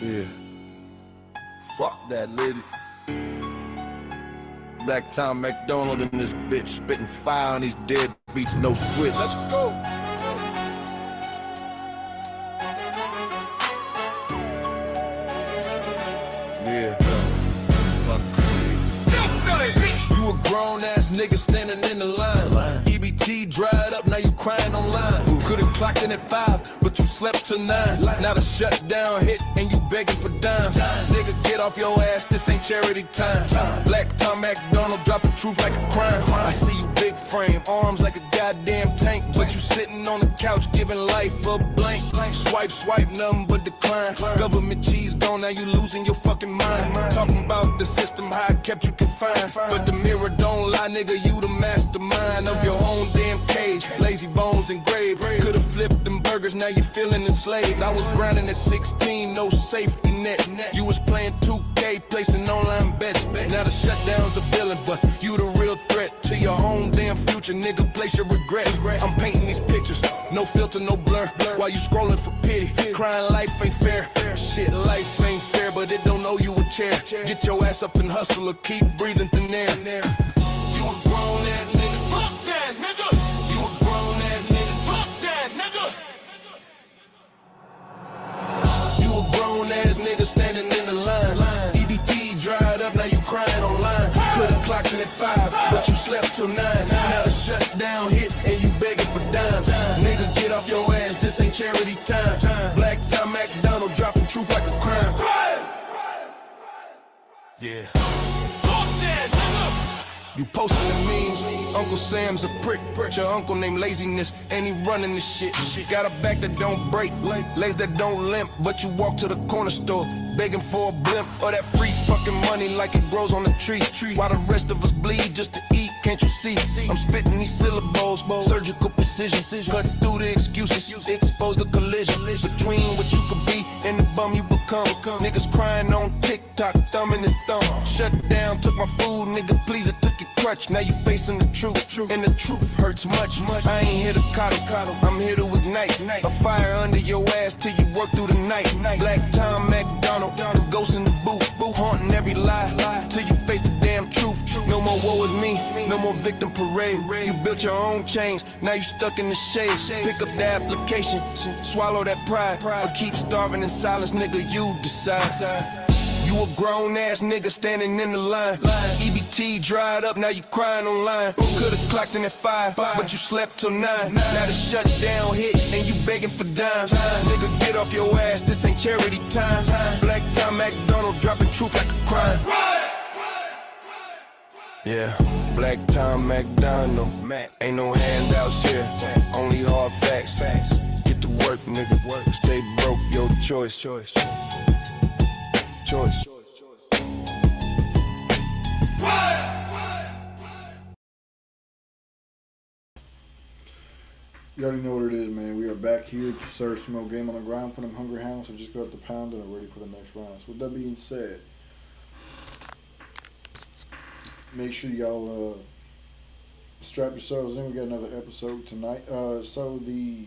Yeah. Fuck that lady. Black Tom McDonald in this bitch, spitting fire on these dead beats, no switch. Let's go. Yeah. You a grown ass nigga standing in the line. EBT dried up, now you crying online. Could've clocked in at 5, but you slept till 9. Now the shutdown hit and you begging for dimes. Nigga, get off your ass, this ain't charity time. Black Tom McDonald dropping truth like a crime. I see you big frame, arms like a goddamn tank, but you sitting on the couch giving life a blank. Swipe, swipe, nothing but decline. Government cheese gone, now you losing your fucking mind. Talking about the system, how it kept you confined, but the mirror don't lie, nigga, you the mastermind of your own damn cage. Lazy bones engraved, could've flipped them burgers, now you feeling enslaved. I was grinding at 16, no safety net. You was playing 2K, placing online bets. Now the shutdown's a villain, but you the real threat to your own damn future, nigga, place your regret. I'm painting these pictures, no filter, no blur, while you scrolling for pity, crying life ain't fair. Shit, life ain't fair, but it don't owe you a chair. Get your ass up and hustle or keep breathing thin air. You a grown ass nigga, fuck that nigga. You a grown ass nigga, fuck that nigga. You a grown ass nigga standing in the line. EBT dried up, now you crying online. Could've clocked in at 5, but you slept till 9. Now the shutdown hit and you begging for dimes. Nigga, get off your ass, this ain't charity time. Black Tom McDonald dropping truth like a crime. Yeah. Fuck that, nigga. You posting the memes, Uncle Sam's a prick. Your uncle named Laziness, and he running this shit. Got a back that don't break, legs that don't limp, but you walk to the corner store begging for a blimp or that free fucking money like it grows on the tree. While the rest of us bleed just to eat, can't you see? I'm spitting these syllables, surgical precision, cut through the excuses, expose the collision between what you could be and the bum you become. Niggas crying on TikTok, thumbing his thumb. Shut down, took my food, nigga, please, it took your crutch. Now you facing the truth, and the truth hurts much. I ain't here to coddle, I'm here to ignite a fire under your ass till you work through the night. Black Tom McDonald, the ghost in the booth, haunting every lie till you face the damn truth. No more woe is me, no more victim parade. You built your own chains, now you stuck in the shade. Pick up the application, swallow that pride, or keep starving in silence, nigga, you decide. You a grown ass nigga standing in the line. EBT dried up, now you crying online. Could've clocked in at 5, but you slept till 9. Now the shutdown hit and you begging for dimes. Nigga, get off your ass, this ain't charity time. Black Tom McDonald dropping truth like a crime. Yeah, Black Tom McDonald, ain't no handouts here, only hard facts. Get to work, nigga, stay broke, your choice. You already know what it is, man. We are back here to serve some more game on the ground for them hungry hounds. So just go up the pound and are ready for the next round. So with that being said, make sure y'all strap yourselves in. We got another episode tonight. So the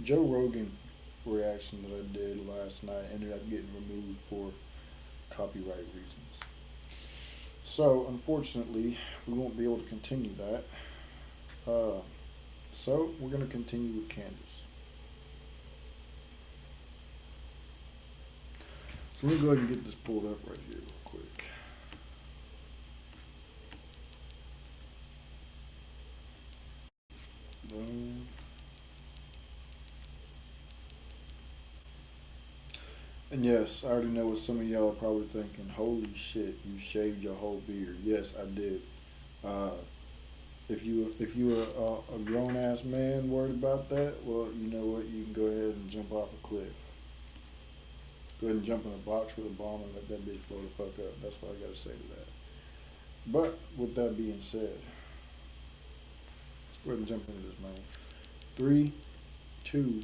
Joe Rogan reaction that I did last night ended up getting removed for copyright reasons. So unfortunately, we won't be able to continue that. So we're going to continue with Candace. So let me go ahead and get this pulled up right here real quick. Boom. And yes, I already know what some of y'all are probably thinking. Holy shit, you shaved your whole beard. Yes, I did. If you are a grown ass man worried about that, well, you know what? You can go ahead and jump off a cliff. Go ahead and jump in a box with a bomb and let that bitch blow the fuck up. That's what I gotta say to that. But with that being said, let's go ahead and jump into this, man. 3, 2,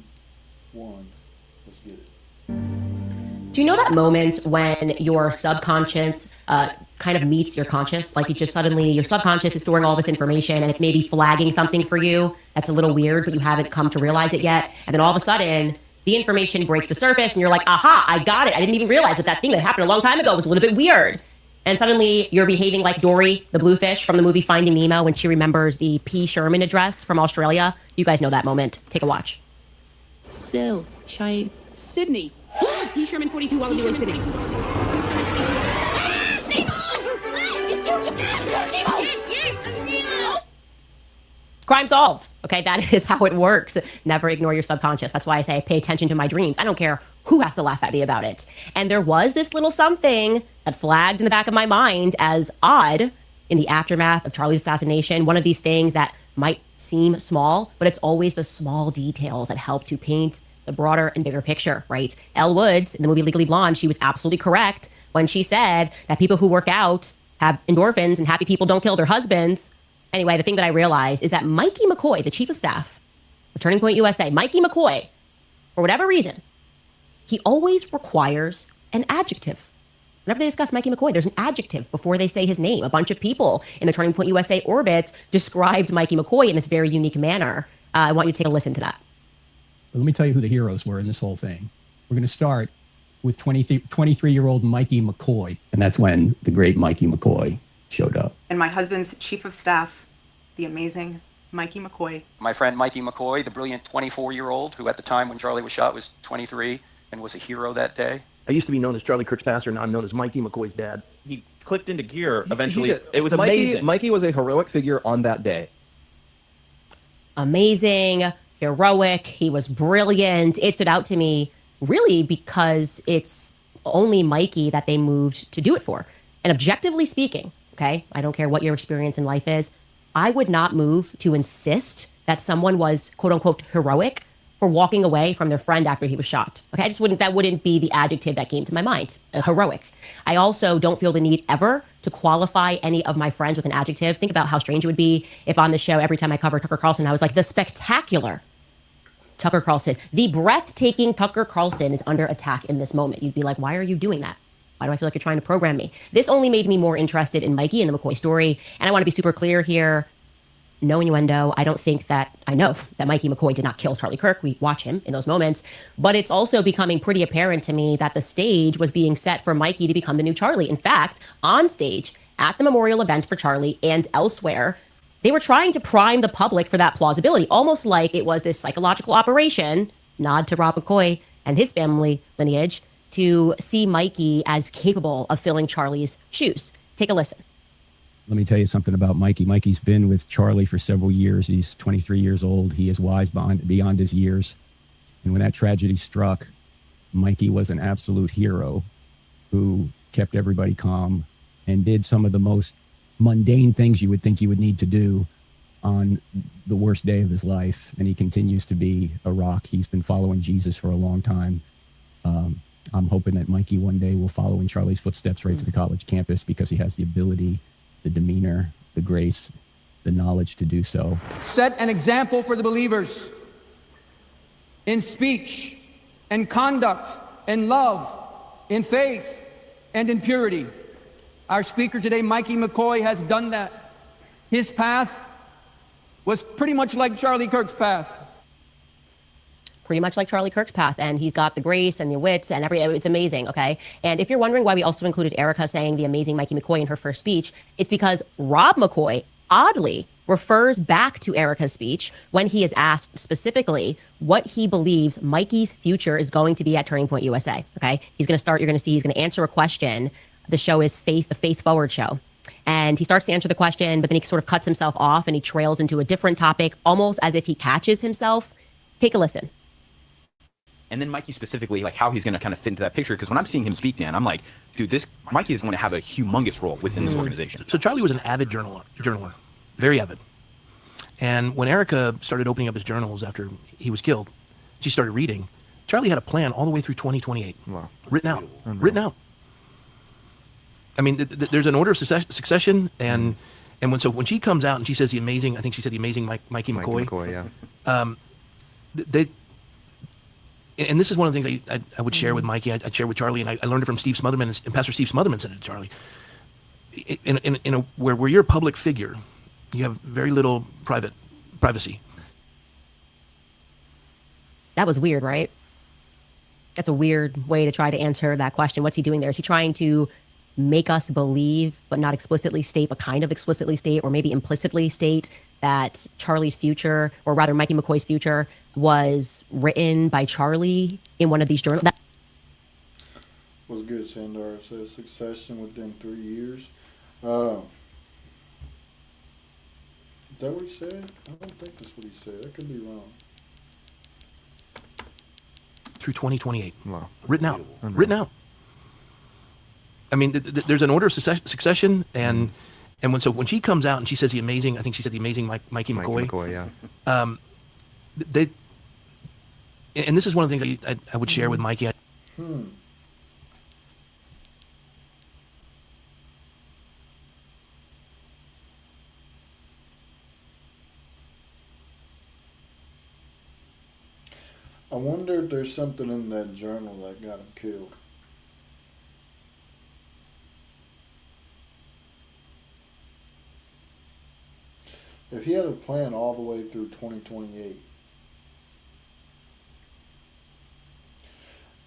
1. Let's get it. Do you know that moment when your subconscious kind of meets your conscious? Like you just suddenly, your subconscious is storing all this information and it's maybe flagging something for you that's a little weird, but you haven't come to realize it yet. And then all of a sudden, the information breaks the surface and you're like, aha, I got it. I didn't even realize that thing that happened a long time ago was a little bit weird. And suddenly you're behaving like Dory, the bluefish from the movie Finding Nemo, when she remembers the P. Sherman address from Australia. You guys know that moment. Take a watch. So, Sydney. P. Sherman 42 while you were Sydney. Crime solved. Okay, that is how it works. Never ignore your subconscious. That's why I say pay attention to my dreams. I don't care who has to laugh at me about it. And there was this little something that flagged in the back of my mind as odd in the aftermath of Charlie's assassination. One of these things that might seem small, but it's always the small details that help to paint the broader and bigger picture, right? Elle Woods in the movie Legally Blonde, she was absolutely correct when she said that people who work out have endorphins and happy people don't kill their husbands. Anyway, the thing that I realized is that Mikey McCoy, the chief of staff of Turning Point USA, Mikey McCoy, for whatever reason, he always requires an adjective. Whenever they discuss Mikey McCoy, there's an adjective before they say his name. A bunch of people in the Turning Point USA orbit described Mikey McCoy in this very unique manner. I want you to take a listen to that. But let me tell you who the heroes were in this whole thing. We're going to start with 23-year-old Mikey McCoy. And that's when the great Mikey McCoy showed up. And my husband's chief of staff, the amazing Mikey McCoy. My friend Mikey McCoy, the brilliant 24-year-old who at the time when Charlie was shot was 23 and was a hero that day. I used to be known as Charlie Kirk's pastor, now I'm known as Mikey McCoy's dad. He clicked into gear eventually. He did. It was amazing. Mikey was a heroic figure on that day. Amazing, heroic, he was brilliant. It stood out to me really because it's only Mikey that they moved to do it for. And objectively speaking, okay, I don't care what your experience in life is, I would not move to insist that someone was quote unquote heroic for walking away from their friend after he was shot. Okay, that wouldn't be the adjective that came to my mind, heroic. I also don't feel the need ever to qualify any of my friends with an adjective. Think about how strange it would be if on the show, every time I cover Tucker Carlson, I was like, the spectacular Tucker Carlson, the breathtaking Tucker Carlson is under attack in this moment. You'd be like, why are you doing that? Why do I feel like you're trying to program me? This only made me more interested in Mikey and the McCoy story. And I want to be super clear here. No innuendo. I know that Mikey McCoy did not kill Charlie Kirk. We watch him in those moments. But it's also becoming pretty apparent to me that the stage was being set for Mikey to become the new Charlie. In fact, on stage at the memorial event for Charlie and elsewhere, they were trying to prime the public for that plausibility, almost like it was this psychological operation, nod to Rob McCoy and his family lineage, to see Mikey as capable of filling Charlie's shoes. Take a listen. Let me tell you something about Mikey. Mikey's been with Charlie for several years. He's 23 years old. He is wise beyond his years. And when that tragedy struck, Mikey was an absolute hero who kept everybody calm and did some of the most mundane things you would think you would need to do on the worst day of his life. And he continues to be a rock. He's been following Jesus for a long time. I'm hoping that Mikey one day will follow in Charlie's footsteps right to the college campus because he has the ability, the demeanor, the grace, the knowledge to do so. Set an example for the believers in speech and conduct and love, in faith and in purity. Our speaker today, Mikey McCoy, has done that. His path was pretty much like Charlie Kirk's path. Pretty much like Charlie Kirk's path, and he's got the grace and the wits and it's amazing, okay? And if you're wondering why we also included Erica saying the amazing Mikey McCoy in her first speech, it's because Rob McCoy, oddly, refers back to Erica's speech when he is asked specifically what he believes Mikey's future is going to be at Turning Point USA, okay? You're going to answer a question. The show is the Faith Forward show. And he starts to answer the question, but then he sort of cuts himself off and he trails into a different topic, almost as if he catches himself. Take a listen. And then Mikey specifically, like how he's going to kind of fit into that picture. Because when I'm seeing him speak, man, I'm like, dude, Mikey is going to have a humongous role within this organization. So Charlie was an avid journaler, very avid. And when Erica started opening up his journals after he was killed, she started reading. Charlie had a plan all the way through 2028. Wow. Written out. I mean, there's an order of succession, and when she comes out and she says the amazing Mikey McCoy. Yeah. And this is one of the things I would share with Mikey. I'd share with Charlie, and I learned it from Steve Smotherman, and Pastor Steve Smotherman said it to Charlie. Where you're a public figure, you have very little privacy. That was weird, right? That's a weird way to try to answer that question. What's he doing there? Is he trying to make us believe, but not explicitly state, but kind of explicitly state, or maybe implicitly state that Charlie's future, or rather Mikey McCoy's future, was written by Charlie in one of these journals? What's good, Sandar? It says succession within 3 years. Is that what he said? I don't think that's what he said. I could be wrong. Through 2028. Wow. Written out. Written out. I mean, there's an order of succession, and when she comes out and she says the amazing, I think she said the amazing Mikey McCoy. McCoy, yeah. And this is one of the things I would share with Mikey. I wonder if there's something in that journal that got him killed. If he had a plan all the way through 2028,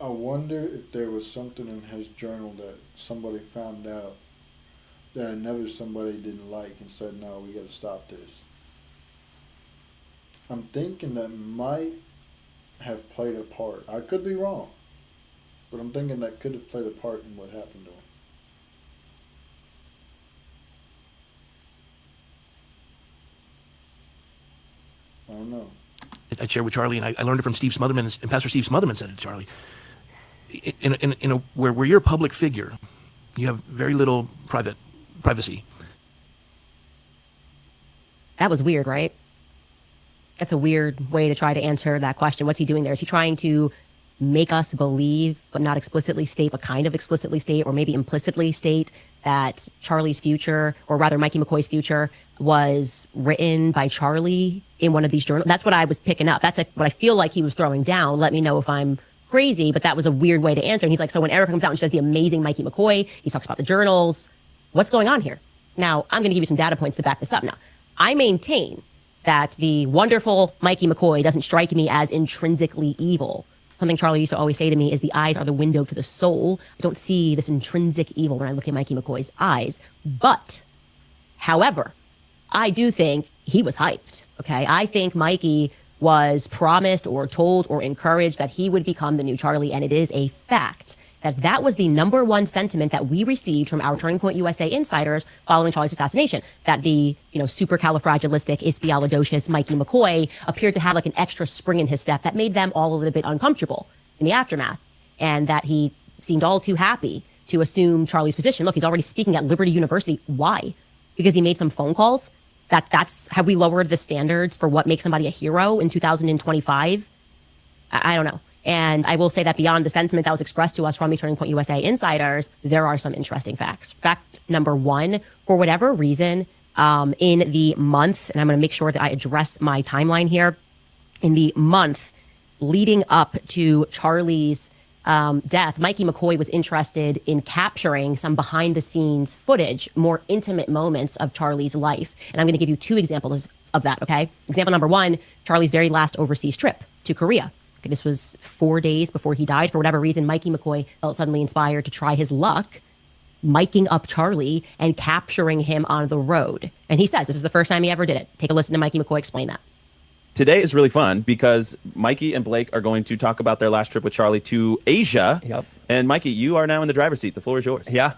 I wonder if there was something in his journal that somebody found out that another somebody didn't like and said, no, we got to stop this. I'm thinking that might have played a part. I could be wrong, but I'm thinking that could have played a part in what happened to him. I don't know. I shared with Charlie, and I learned it from Steve Smotherman, and Pastor Steve Smotherman said it to Charlie. Where you're a public figure, you have very little privacy. That was weird, right? That's a weird way to try to answer that question. What's he doing there? Is he trying to make us believe, but not explicitly state, but kind of explicitly state, or maybe implicitly state that Charlie's future, or rather Mikey McCoy's future, was written by Charlie in one of these journals? That's what I was picking up. That's what I feel like he was throwing down. Let me know if I'm crazy, but that was a weird way to answer. And he's like, so when Erica comes out and she says the amazing Mikey McCoy, he talks about the journals. What's going on here? Now, I'm going to give you some data points to back this up. Now, I maintain that the wonderful Mikey McCoy doesn't strike me as intrinsically evil. Something Charlie used to always say to me is the eyes are the window to the soul. I don't see this intrinsic evil when I look at Mikey McCoy's eyes. But, however, I do think he was hyped, okay? I think Mikey was promised or told or encouraged that he would become the new Charlie, and it is a fact that was the number one sentiment that we received from our Turning Point USA insiders following Charlie's assassination, that the, supercalifragilisticexpialidocious Mikey McCoy appeared to have like an extra spring in his step that made them all a little bit uncomfortable in the aftermath, and that he seemed all too happy to assume Charlie's position. Look, he's already speaking at Liberty University. Why? Because he made some phone calls? Have we lowered the standards for what makes somebody a hero in 2025? I don't know. And I will say that beyond the sentiment that was expressed to us from the Turning Point USA insiders, there are some interesting facts. Fact number one, for whatever reason, in the month, and I'm going to make sure that I address my timeline here, in the month leading up to Charlie's death, Mikey McCoy was interested in capturing some behind the scenes footage, more intimate moments of Charlie's life. And I'm going to give you two examples of that, okay? Example number one, Charlie's very last overseas trip to Korea. Okay, this was 4 days before he died. For whatever reason, Mikey McCoy felt suddenly inspired to try his luck, miking up Charlie and capturing him on the road. And he says this is the first time he ever did it. Take a listen to Mikey McCoy explain that. Today is really fun because Mikey and Blake are going to talk about their last trip with Charlie to Asia. Yep. And Mikey, you are now in the driver's seat. The floor is yours. Yeah.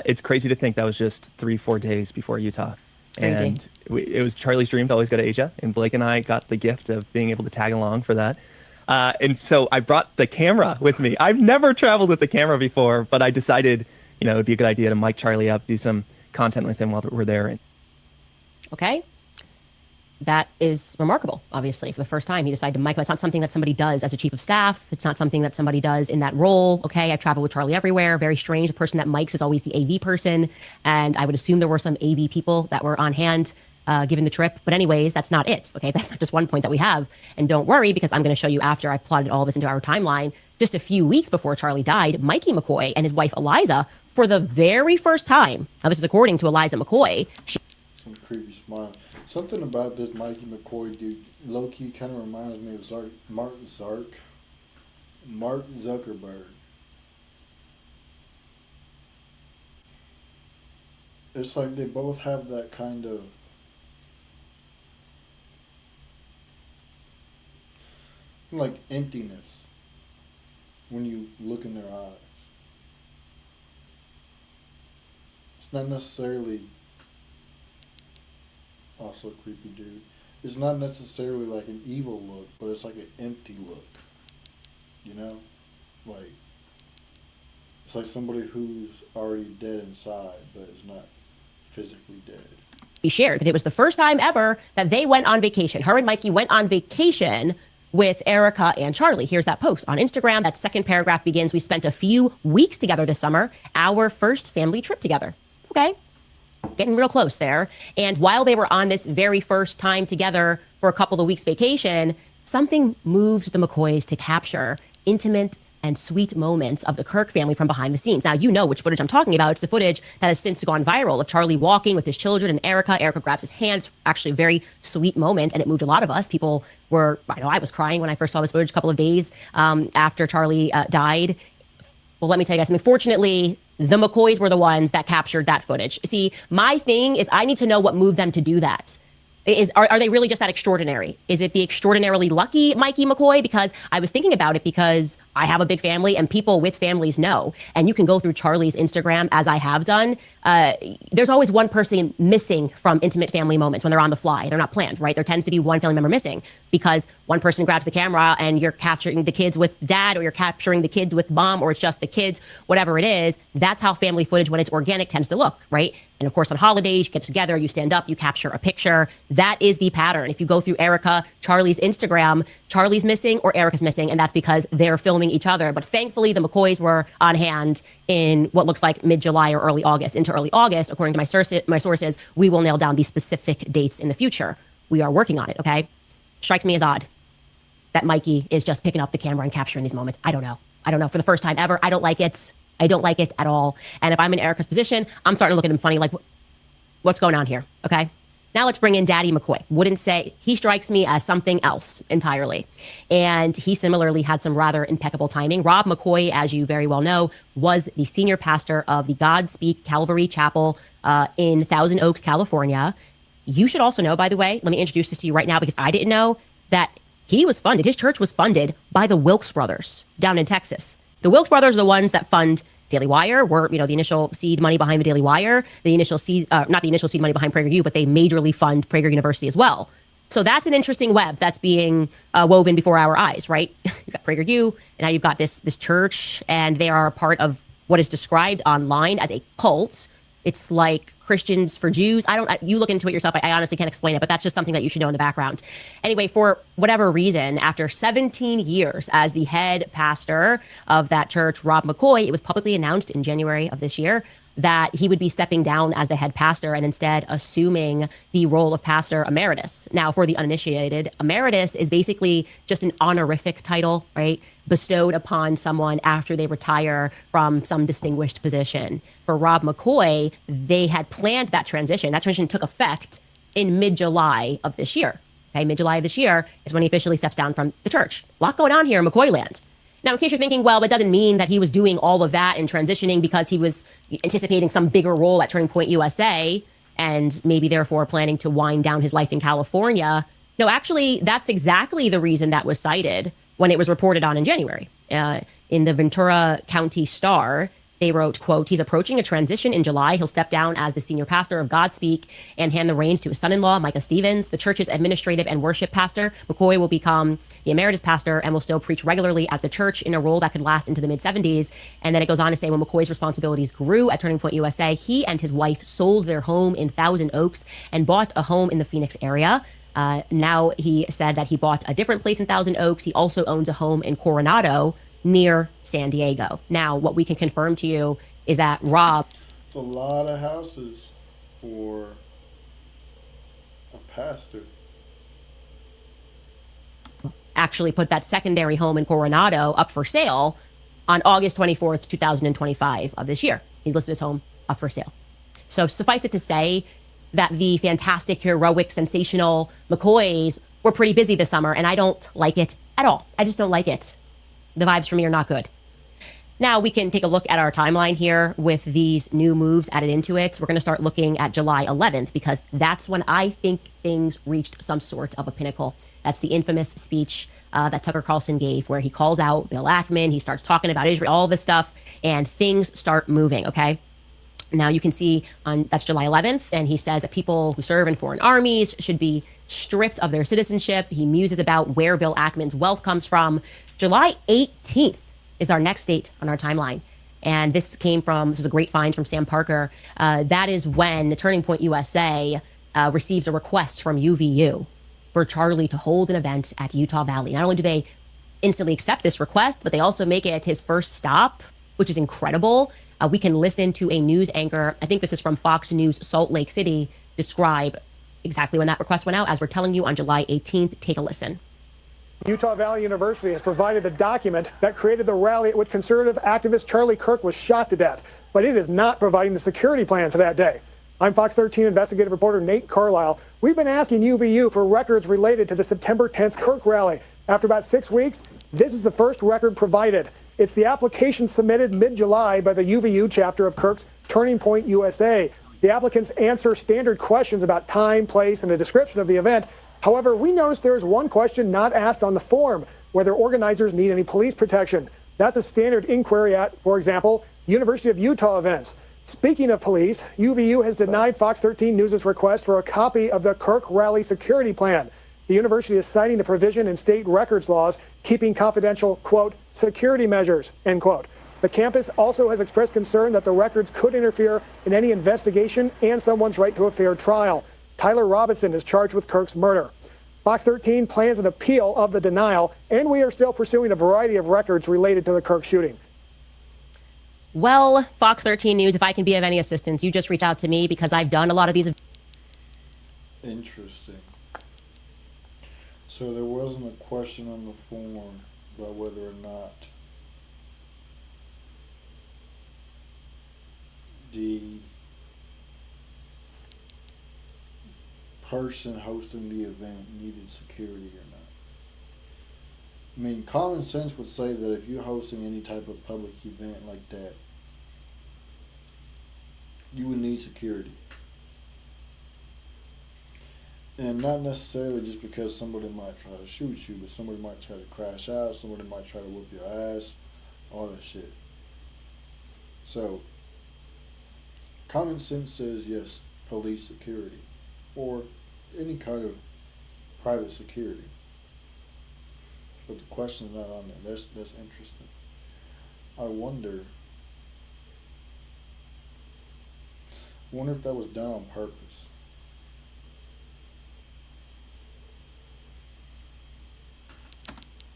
It's crazy to think that was just 3-4 days before Utah. Crazy. And it was Charlie's dream to always go to Asia. And Blake and I got the gift of being able to tag along for that. And so I brought the camera with me. I've never traveled with the camera before, but I decided, it'd be a good idea to mic Charlie up, do some content with him while we're there. Okay. That is remarkable, obviously. For the first time, he decided to mic him. It's not something that somebody does as a chief of staff. It's not something that somebody does in that role. Okay, I've traveled with Charlie everywhere. Very strange. The person that mics is always the AV person. And I would assume there were some AV people that were on hand given the trip. But anyways, that's not it. Okay, that's just one point that we have. And don't worry, because I'm going to show you after I've plotted all this into our timeline. Just a few weeks before Charlie died, Mikey McCoy and his wife Eliza, for the very first time, now this is according to Eliza McCoy. Some creepy smile. Something about this Mikey McCoy dude, low-key kind of reminds me of Mark Zark. Mark Zuckerberg. It's like they both have that kind of like emptiness when you look in their eyes. It's not necessarily also creepy dude. It's not necessarily like an evil look, but it's like an empty look. You know? Like it's like somebody who's already dead inside but is not physically dead. He shared that it was the first time ever that they went on vacation. Her and Mikey went on vacation with Erica and Charlie. Here's that post on Instagram. That second paragraph begins, "We spent a few weeks together this summer, our first family trip together." Okay, getting real close there. And while they were on this very first time together for a couple of weeks vacation, something moved the McCoys to capture intimate and sweet moments of the Kirk family from behind the scenes. Now, you know which footage I'm talking about. It's the footage that has since gone viral of Charlie walking with his children and Erica. Erica grabs his hand. It's actually a very sweet moment, and it moved a lot of us. People were, I know I was crying when I first saw this footage a couple of days after Charlie died. Well, let me tell you guys something. Fortunately, the McCoys were the ones that captured that footage. See, my thing is I need to know what moved them to do that. Are they really just that extraordinary? Is it the extraordinarily lucky Mikey McCoy? Because I was thinking about it because I have a big family and people with families know. And you can go through Charlie's Instagram as I have done. There's always one person missing from intimate family moments when they're on the fly. They're not planned, right? There tends to be one family member missing because one person grabs the camera and you're capturing the kids with dad or you're capturing the kids with mom or it's just the kids, whatever it is. That's how family footage, when it's organic, tends to look, right? And of course, on holidays, you get together, you stand up, you capture a picture. That is the pattern. If you go through Erica, Charlie's Instagram, Charlie's missing or Erica's missing, and that's because they're filming each other. But thankfully, the McCoys were on hand in what looks like mid-July or early August. Into early August, according to my sources, we will nail down the specific dates in the future. We are working on it, okay? Strikes me as odd that Mikey is just picking up the camera and capturing these moments. I don't know. For the first time ever, I don't like it. I don't like it at all. And if I'm in Erica's position, I'm starting to look at him funny, like, what's going on here? Okay. Now let's bring in Daddy McCoy. Wouldn't say, he strikes me as something else entirely. And he similarly had some rather impeccable timing. Rob McCoy, as you very well know, was the senior pastor of the Godspeak Calvary Chapel in Thousand Oaks, California. You should also know, by the way, let me introduce this to you right now because I didn't know that his church was funded by the Wilkes brothers down in Texas. The Wilkes brothers are the ones that fund Daily Wire, were, the initial seed money behind the Daily Wire, the initial seed, not the initial seed money behind PragerU, but they majorly fund Prager University as well. So that's an interesting web that's being woven before our eyes, right? You've got PragerU, and now you've got this church, and they are a part of what is described online as a cult. It's like Christians for Jews. You look into it yourself. I honestly can't explain it, but that's just something that you should know in the background. Anyway, for whatever reason, after 17 years as the head pastor of that church, Rob McCoy, it was publicly announced in January of this year that he would be stepping down as the head pastor and instead assuming the role of pastor emeritus. Now, for the uninitiated, emeritus is basically just an honorific title, right? Bestowed upon someone after they retire from some distinguished position. For Rob McCoy, they had planned that transition. That transition took effect in mid-July of this year. Okay, mid-July of this year is when he officially steps down from the church. A lot going on here in McCoy land. Now, in case you're thinking, well, that doesn't mean that he was doing all of that and transitioning because he was anticipating some bigger role at Turning Point USA and maybe therefore planning to wind down his life in California. No, actually, that's exactly the reason that was cited when it was reported on in January. In the Ventura County Star, they wrote, quote, "He's approaching a transition in July. He'll step down as the senior pastor of Godspeak and hand the reins to his son-in-law, Micah Stevens, the church's administrative and worship pastor. McCoy will become the emeritus pastor and will still preach regularly at the church in a role that could last into the mid-70s. And then it goes on to say when McCoy's responsibilities grew at Turning Point USA, he and his wife sold their home in Thousand Oaks and bought a home in the Phoenix area. Now he said that he bought a different place in Thousand Oaks. He also owns a home in Coronado near San Diego. Now, what we can confirm to you is that Rob... It's a lot of houses for a pastor. Actually put that secondary home in Coronado up for sale on August 24th, 2025 of this year. He listed his home up for sale. So suffice it to say that the fantastic, heroic, sensational McCoys were pretty busy this summer, and I don't like it at all. I just don't like it. The vibes for me are not good. Now we can take a look at our timeline here with these new moves added into it. We're going to start looking at July 11th because that's when I think things reached some sort of a pinnacle. That's the infamous speech that Tucker Carlson gave where he calls out Bill Ackman. He starts talking about Israel, all this stuff, and things start moving, okay? Now you can see that's July 11th, and he says that people who serve in foreign armies should be stripped of their citizenship. He muses about where Bill Ackman's wealth comes from. July 18th is our next date on our timeline. And this is a great find from Sam Parker. That is when Turning Point USA receives a request from UVU for Charlie to hold an event at Utah Valley. Not only do they instantly accept this request, but they also make it his first stop, which is incredible. We can listen to a news anchor, I think this is from Fox News Salt Lake City, describe exactly when that request went out, as we're telling you on July 18th. Take a listen. Utah Valley University has provided the document that created the rally at which conservative activist Charlie Kirk was shot to death, but it is not providing the security plan for that day. I'm Fox 13 investigative reporter Nate Carlisle. We've been asking UVU for records related to the September 10th Kirk rally. After about 6 weeks, this is the first record provided. It's the application submitted mid-July by the UVU chapter of Kirk's Turning Point USA. The applicants answer standard questions about time, place, and a description of the event. However, we noticed there is one question not asked on the form, whether organizers need any police protection. That's a standard inquiry at, for example, University of Utah events. Speaking of police, UVU has denied Fox 13 News' request for a copy of the Kirk Rally security plan. The university is citing the provision in state records laws keeping confidential, quote, security measures, end quote. The campus also has expressed concern that the records could interfere in any investigation and someone's right to a fair trial. Tyler Robinson is charged with Kirk's murder. Fox 13 plans an appeal of the denial, and we are still pursuing a variety of records related to the Kirk shooting. Well, Fox 13 News, if I can be of any assistance, you just reach out to me because I've done a lot of these. Interesting. So there wasn't a question on the form about whether or not the person hosting the event needed security or not. I mean, common sense would say that if you're hosting any type of public event like that, you would need security. And not necessarily just because somebody might try to shoot you, but somebody might try to crash out, somebody might try to whoop your ass, all that shit. So, common sense says yes, police security, or any kind of private security. But the question's not on there. That's interesting. I wonder if that was done on purpose.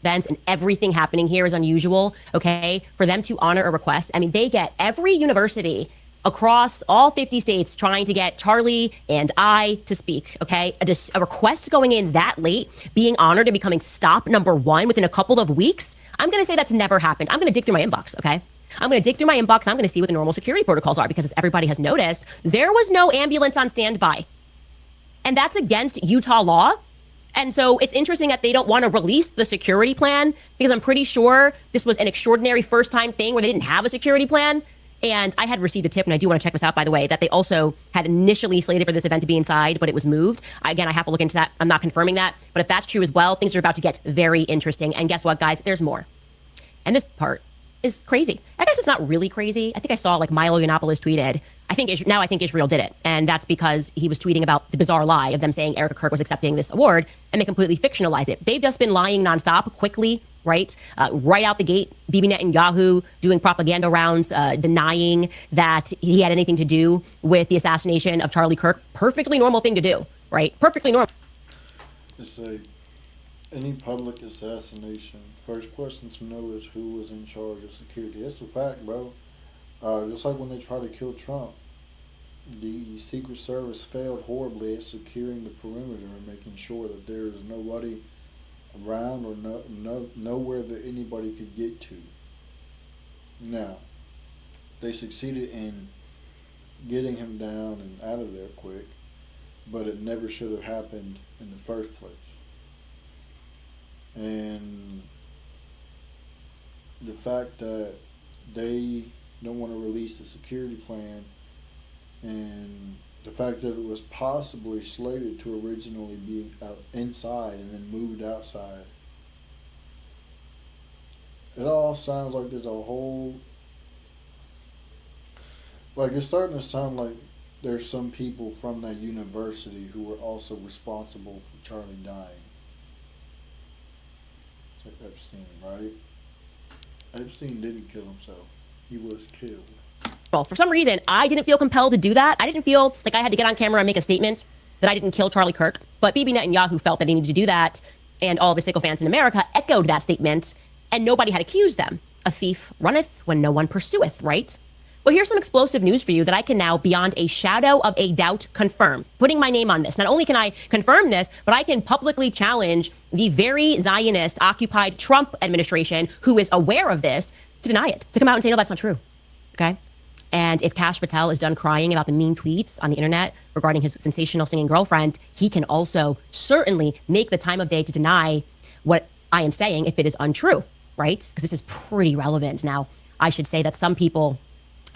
Events and everything happening here is unusual, okay? For them to honor a request, I mean, they get every university across all 50 states trying to get Charlie and I to speak, okay? A request going in that late, being honored and becoming stop number one within a couple of weeks, I'm going to say that's never happened. I'm going to dig through my inbox, okay? I'm going to dig through my inbox. I'm going to see what the normal security protocols are because as everybody has noticed, there was no ambulance on standby. And that's against Utah law. And so it's interesting that they don't want to release the security plan because I'm pretty sure this was an extraordinary first time thing where they didn't have a security plan. And I had received a tip, and I do want to check this out, by the way, that they also had initially slated for this event to be inside, but it was moved. Again, I have to look into that. I'm not confirming that. But if that's true as well, things are about to get very interesting. And guess what, guys? There's more. And this part is crazy. I guess it's not really crazy. I think I saw like Milo Yiannopoulos tweeted, I think Israel did it. And that's because he was tweeting about the bizarre lie of them saying Erica Kirk was accepting this award, and they completely fictionalized it. They've just been lying nonstop, quickly, right? Right out the gate, Bibi Netanyahu doing propaganda rounds, denying that he had anything to do with the assassination of Charlie Kirk. Perfectly normal thing to do, right? Perfectly normal. It's any public assassination, first question to know is who was in charge of security. That's a fact, bro. Just like when they tried to kill Trump, the Secret Service failed horribly at securing the perimeter and making sure that there is nobody around or nowhere that anybody could get to. Now, they succeeded in getting him down and out of there quick, but it never should have happened in the first place. And fact that they don't want to release the security plan, and the fact that it was possibly slated to originally be out inside and then moved outside. It all sounds like there's a whole, like it's starting to sound like there's some people from that university who were also responsible for Charlie dying. It's like Epstein, right? Epstein didn't kill himself. He was killed. Well, for some reason, I didn't feel compelled to do that. I didn't feel like I had to get on camera and make a statement that I didn't kill Charlie Kirk. But Bibi Netanyahu felt that he needed to do that, and all of his sycophants in America echoed that statement, and nobody had accused them. A thief runneth when no one pursueth, right? Well, here's some explosive news for you that I can now, beyond a shadow of a doubt, confirm. Putting my name on this. Not only can I confirm this, but I can publicly challenge the very Zionist, occupied Trump administration, who is aware of this, to deny it, to come out and say, no, that's not true. Okay? And if Kash Patel is done crying about the mean tweets on the internet regarding his sensational singing girlfriend, he can also certainly make the time of day to deny what I am saying if it is untrue, right? Because this is pretty relevant. Now, I should say that some people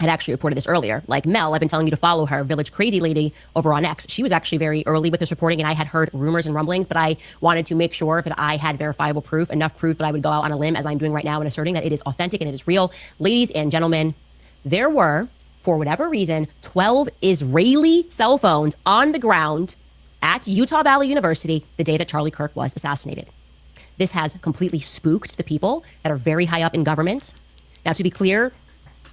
had actually reported this earlier. Like Mel, I've been telling you to follow her, Village Crazy Lady over on X. She was actually very early with this reporting, and I had heard rumors and rumblings, but I wanted to make sure that I had verifiable proof, enough proof that I would go out on a limb, as I'm doing right now, and asserting that it is authentic and it is real. Ladies and gentlemen, there were, for whatever reason, 12 Israeli cell phones on the ground at Utah Valley University the day that Charlie Kirk was assassinated. This has completely spooked the people that are very high up in government. Now, to be clear,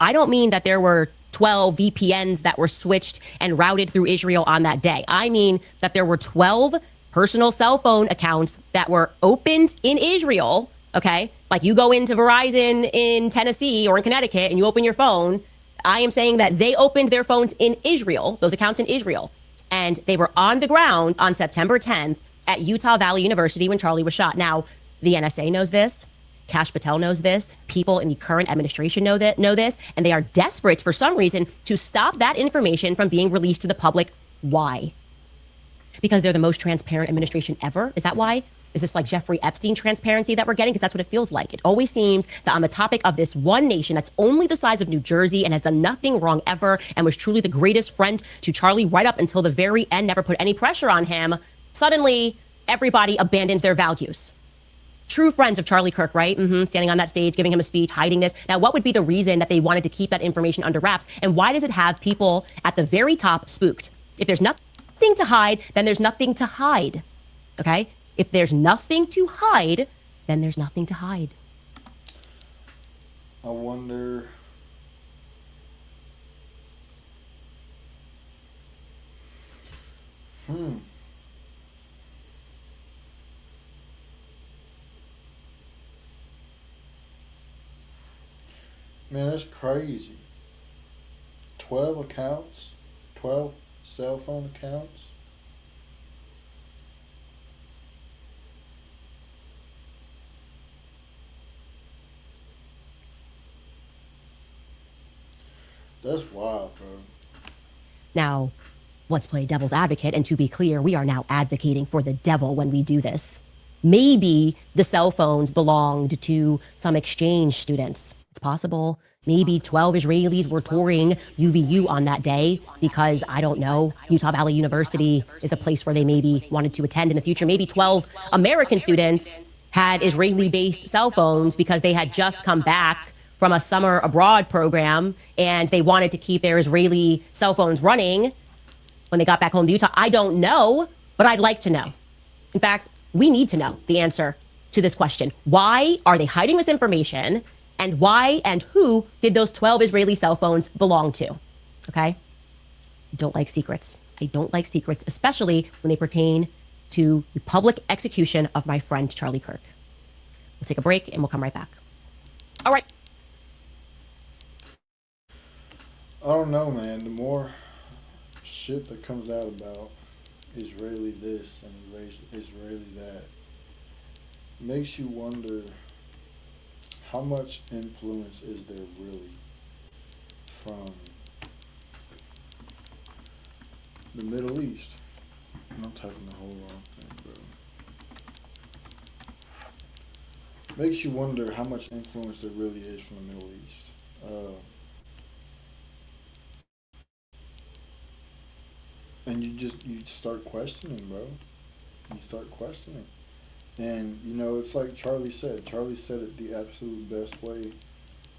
I don't mean that there were 12 VPNs that were switched and routed through Israel on that day. I mean that there were 12 personal cell phone accounts that were opened in Israel, okay? Like you go into Verizon in Tennessee or in Connecticut and you open your phone. I am saying that they opened their phones in Israel, those accounts in Israel, and they were on the ground on September 10th at Utah Valley University when Charlie was shot. Now, the NSA knows this. Kash Patel knows this. People in the current administration know this, and they are desperate for some reason to stop that information from being released to the public. Why? Because they're the most transparent administration ever? Is that why? Is this like Jeffrey Epstein transparency that we're getting? Because that's what it feels like. It always seems that on the topic of this one nation that's only the size of New Jersey and has done nothing wrong ever and was truly the greatest friend to Charlie right up until the very end, never put any pressure on him, suddenly everybody abandoned their values. True friends of Charlie Kirk, right? Standing on that stage, giving him a speech, hiding this. Now, what would be the reason that they wanted to keep that information under wraps? And why does it have people at the very top spooked? If there's nothing to hide, then there's nothing to hide, okay? If there's nothing to hide, then there's nothing to hide. I wonder... Man, that's crazy. 12 accounts? 12 cell phone accounts? That's wild, bro. Now, let's play devil's advocate. And to be clear, we are now advocating for the devil when we do this. Maybe the cell phones belonged to some exchange students. It's possible. Maybe 12 Israelis were touring UVU on that day because, I don't know, Utah Valley University is a place where they maybe wanted to attend in the future. Maybe 12 American students had Israeli-based cell phones because they had just come back from a summer abroad program and they wanted to keep their Israeli cell phones running when they got back home to Utah. I don't know, but I'd like to know. In fact, we need to know the answer to this question. Why are they hiding this information? And why and who did those 12 Israeli cell phones belong to? Okay? I don't like secrets. I don't like secrets, especially when they pertain to the public execution of my friend Charlie Kirk. We'll take a break and we'll come right back. All right. I don't know, man. The more shit that comes out about Israeli this and Israeli that makes you wonder, how much influence is there really from the Middle East? I'm typing the whole wrong thing, makes you wonder how much influence there really is from the Middle East. And you start questioning, bro. You start questioning. And, you know, it's like Charlie said. Charlie said it the absolute best way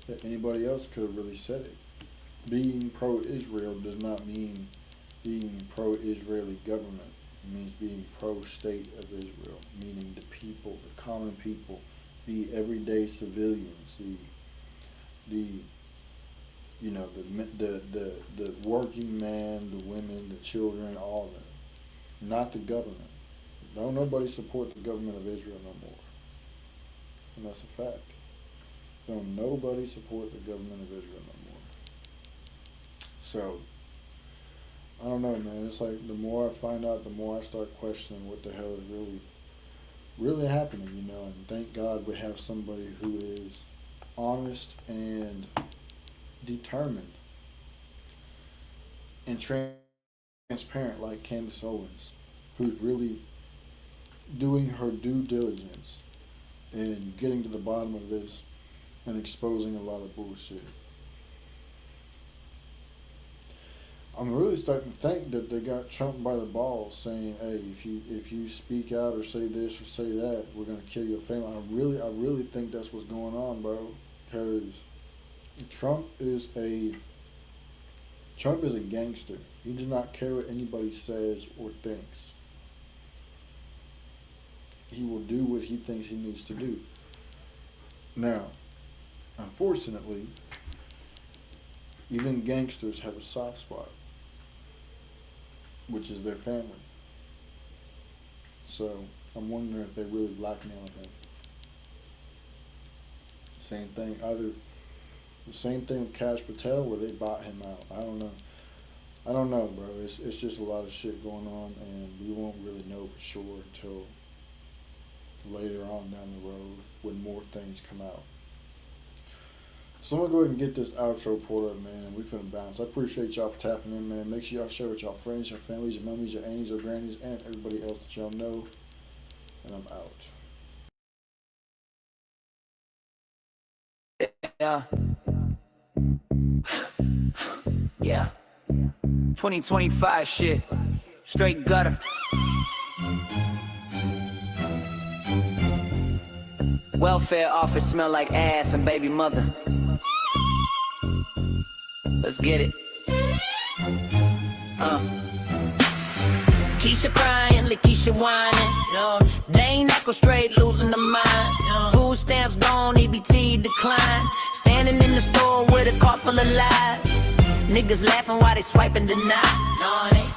that anybody else could have really said it. Being pro-Israel does not mean being pro-Israeli government. It means being pro-state of Israel, meaning the people, the common people, the everyday civilians, the you know, the working man, the women, the children, all that. Not the government. Don't nobody support the government of Israel no more. And that's a fact. Don't nobody support the government of Israel no more. So, I don't know, man. It's like the more I find out, the more I start questioning what the hell is really happening, you know. And thank God we have somebody who is honest and determined and transparent like Candace Owens, who's really doing her due diligence and getting to the bottom of this and exposing a lot of bullshit. I'm really starting to think that they got Trump by the balls, saying, "Hey, if you speak out or say this or say that, we're gonna kill your family." I really think that's what's going on, bro. Because Trump is a gangster. He does not care what anybody says or thinks. He will do what he thinks he needs to do. Now, unfortunately, even gangsters have a soft spot, which is their family. So, I'm wondering if they're really blackmailing him. Same thing with Cash Patel, where they bought him out. I don't know, bro. It's just a lot of shit going on, and we won't really know for sure until later on down the road when more things come out. So I'm gonna go ahead and get this outro pulled up, man, and we finna bounce. I appreciate y'all for tapping in, man. Make sure y'all share with y'all friends, your families, your mummies, your aunties, your grannies, and everybody else that y'all know. And I'm out. Yeah. Yeah. 2025 shit. Straight gutter. Welfare office smell like ass and baby mother. Let's get it. Keisha crying, Lakeisha whining. They ain't not go straight, losing the mind. Food stamps gone, EBT decline. Standing in the store with a cart full of lies. Niggas laughing while they swiping deny.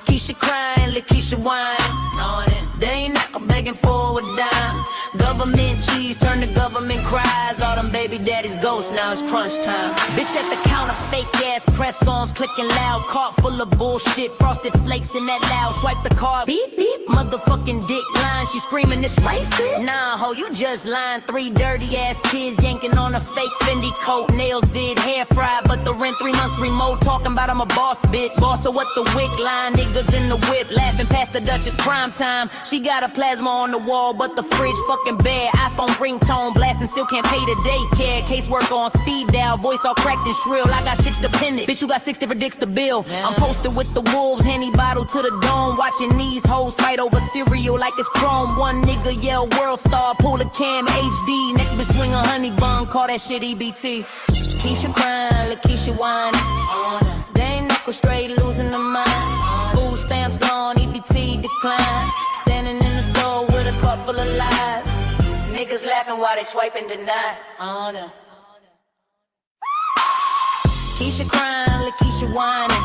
Keisha crying, Lakeisha whining. They ain't not go begging for a dime. Government cheese turn to government cries. All them baby daddies ghosts, now it's crunch time. Bitch at the counter, fake ass press-ons clicking loud. Cart full of bullshit, frosted flakes in that loud. Swipe the card, beep beep, motherfucking dick line. She screaming this racist. Nah, ho, you just lying. 3 dirty ass kids yanking on a fake Fendi coat. Nails did hair fry, but the rent 3 months remote. Talking about I'm a boss bitch. Boss of what the wick line. Niggas in the whip laughing past the Duchess prime time. She got a plasma on the wall, but the fridge fucking bare. iPhone ringtone blasting, still can't pay the daycare. Casework on speed dial, voice all cracked and shrill. I got 6 dependents, bitch, you got 6 different dicks to bill. I'm posted with the wolves, Henny bottle to the dome. Watching these hoes fight over cereal like it's chrome. One nigga yell world star, pull a cam HD. Next bitch swing a honey bun, call that shit EBT. Keisha crying, Lakeisha whining. They ain't knuckle straight, losing the mind. Food stamps gone, EBT decline. Standing in the store with a cup full of lies. Niggas laughing while they swiping deny. Keisha crying, Lakeisha whining.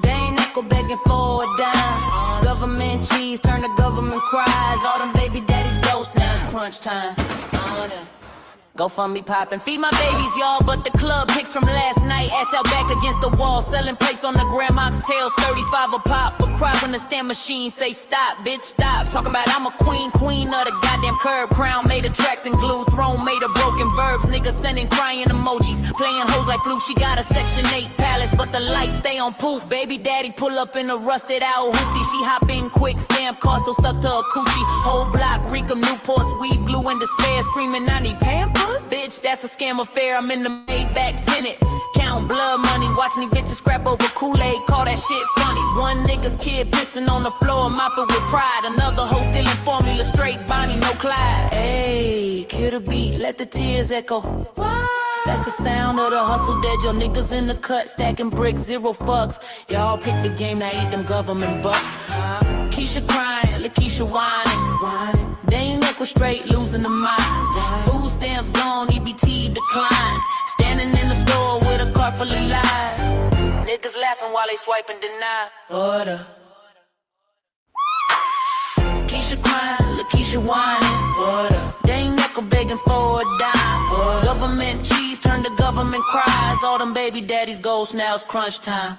They ain't knuckle begging for a dime. Government cheese turn to government cries. All them baby daddies ghosts, now it's crunch time. Go fund me poppin', feed my babies, y'all. But the club pics from last night, ass out back against the wall, selling plates on the Grand Oxtails, 35 a pop. But cry when the stand machine say stop, bitch, stop. Talking about I'm a queen of the goddamn curb. Crown made of tracks and glue, throne made of broken verbs. Niggas sending crying emojis, playing hoes like flute. She got a Section 8 palace, but the lights stay on poof. Baby daddy pull up in a rusted out hoopty. She hop in quick, stamp car still stuck to a coochie. Whole block, reek of Newports, weed, glue, and despair, screaming I need Pampers. Bitch, that's a scam affair. I'm in the Maybach tenant, counting blood money, watching these bitches scrap over Kool-Aid. Call that shit funny. One nigga's kid pissing on the floor, mopping with pride. Another hoe stealing formula, straight Bonnie, no Clyde. Hey, kill the beat, let the tears echo. That's the sound of the hustle dead. Your niggas in the cut, stacking bricks, 0 fucks. Y'all pick the game, now eat them government bucks. Keisha crying, Lakeisha whining. Dame neck was straight, losing the mind. Food stamps gone, EBT decline. Standing in the store with a cart full of lies. Niggas laughing while they swipe and deny. Order. Keisha crying, Lakeisha whining. Order. Dame neck begging for a dime. Order. Government cheese turned to government cries. All them baby daddies ghosts, now it's crunch time.